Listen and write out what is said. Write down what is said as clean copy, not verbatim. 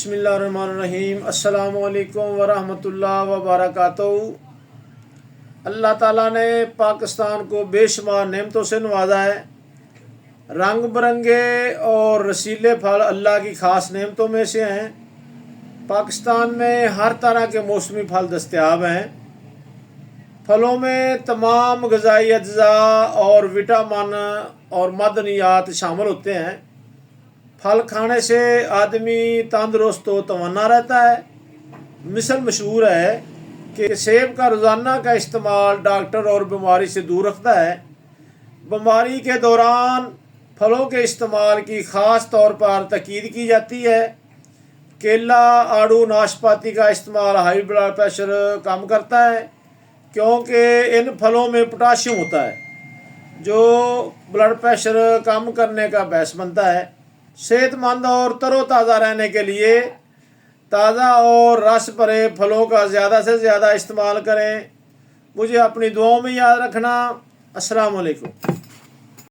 बिस्मिल्लाहिर्रहमानिर्रहीम। अस्सलामु अलैकुम वरहमतुल्लाह वबरकातुहू। अल्लाह ताला ने पाकिस्तान को बेशुमार नेमतों से नवाजा है। रंग बिरंगे और रसीले फल अल्लाह की ख़ास नेमतों में से हैं। पाकिस्तान में हर तरह के मौसमी फल दस्तयाब हैं। फलों में तमाम ग़िज़ाई अज्जा और विटामिन और मदनियात शामिल होते हैं। फल खाने से आदमी तंदुरुस्त व तवाना रहता है। मिसल मशहूर है कि सेब का रोज़ाना का इस्तेमाल डॉक्टर और बीमारी से दूर रखता है। बीमारी के दौरान फलों के इस्तेमाल की ख़ास तौर पर ताकीद की जाती है। केला, आड़ू, नाशपाती का इस्तेमाल हाई ब्लड प्रेशर कम करता है, क्योंकि इन फलों में पोटाशियम होता है जो ब्लड प्रेशर कम करने का बायस बनता है। सेहतमंद और तरोताज़ा रहने के लिए ताज़ा और रस भरे फलों का ज़्यादा से ज़्यादा इस्तेमाल करें। मुझे अपनी दुआओं में याद रखना। अस्सलाम वालेकुम।